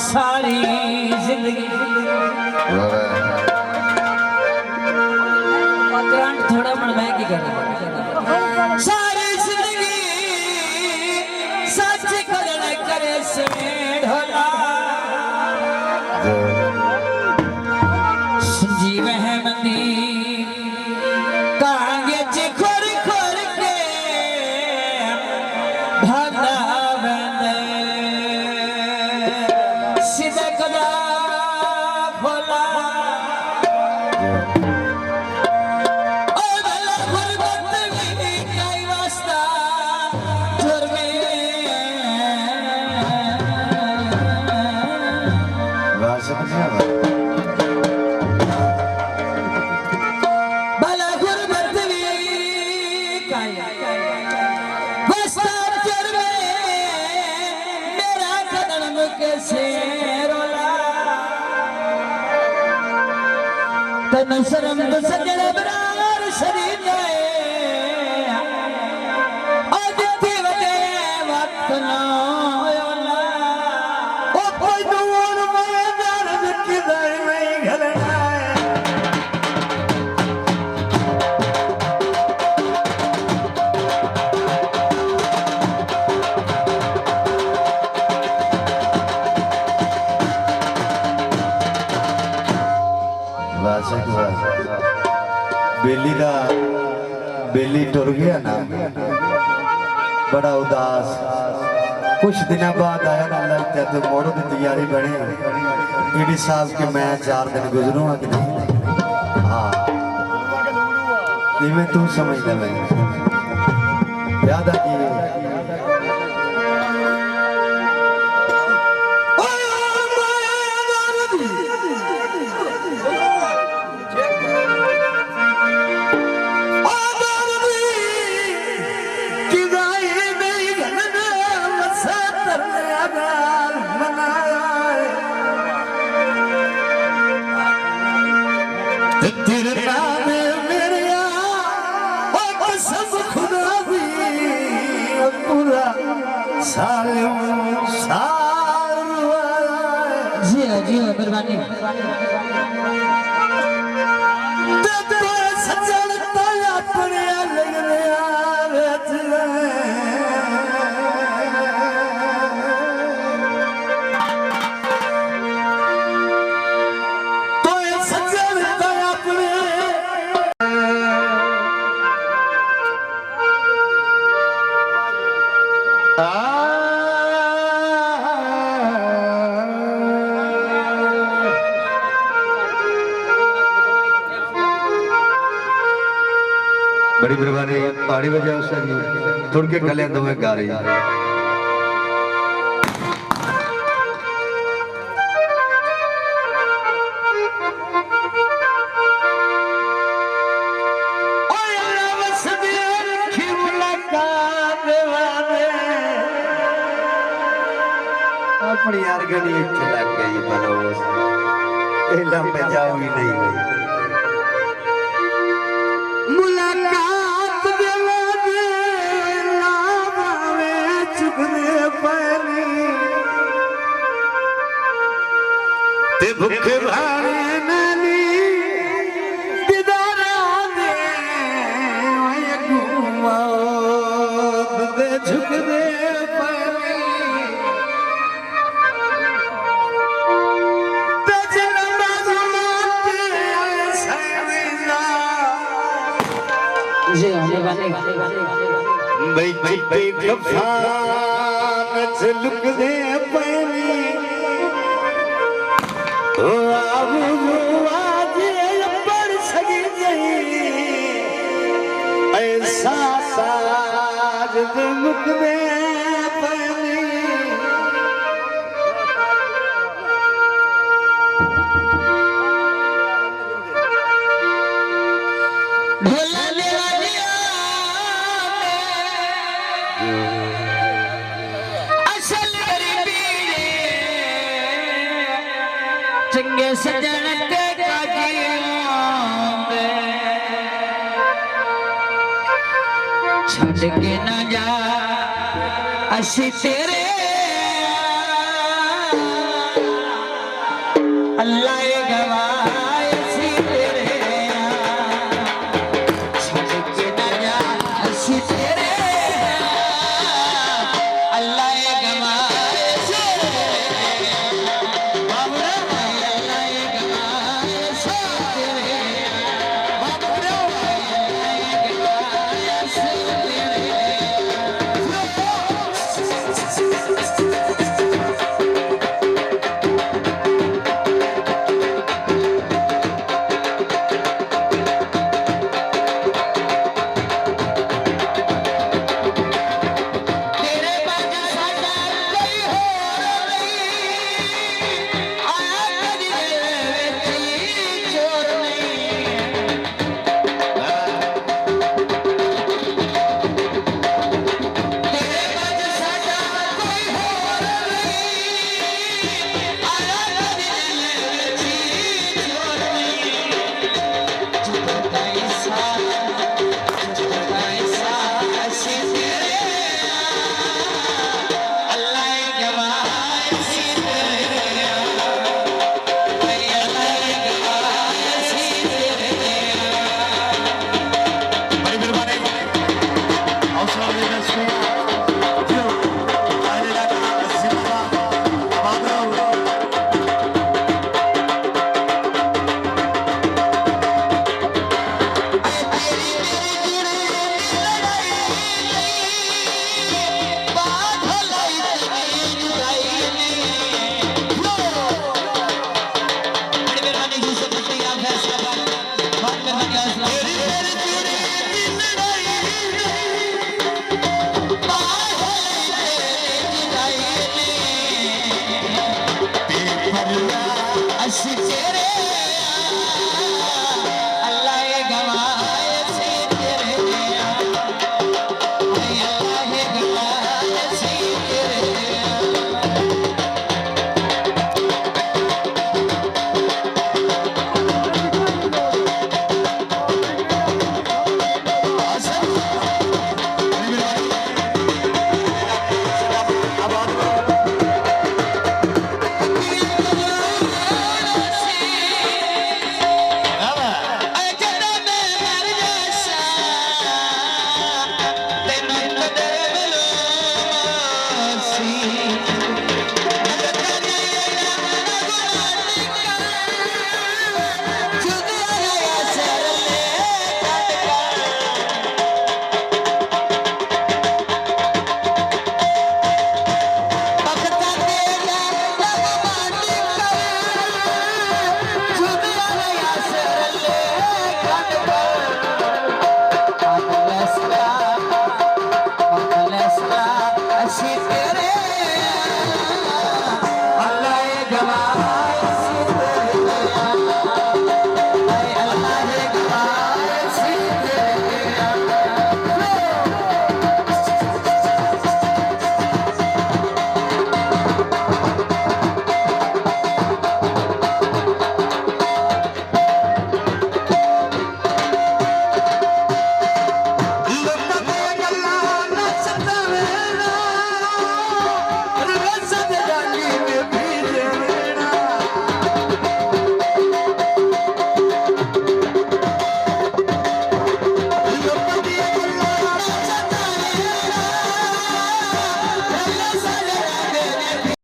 सारी जिंदगी थोड़ा मन मैं की कर सारी जिंदगी सच कदर करे से ढोला संजीव है मंदी कांगे चिखोर खोर के भागा बंदे सीधे कदा खोला तन शर्म सजन बरार शरीर जाए आदित्य वटे वक्त ना होला ओ कोई दूर में दर्द किधर नहीं घलना बेली टुर गया ना बड़ा उदास कुछ दिन बाद आया ना लगता तो मोड़ की तैयारी बनी ईडी साहब के मैं 4 दिन गुजरूंगा कि नहीं। हाँ इवें तू समझ ले मैं याद आ कि जी मेहरबानी बड़ी मेहरबानी ताड़ी बजाओ सर थोड़ के गले दो में गा रही अपनी यार गली लग गई बलोस लंबे जाओ ही नहीं भूख भारे नानी दीदारा दे घुमाओ दे झुक दे पानी लुक दे पानी ऐसा साज मुख में चंगे सजन के काजियों छड़ के ना जा असी तेरे अल्लाह गवाह असी तेरे छड़ के ना जा असी तेरे अल्लाह गवाह I see.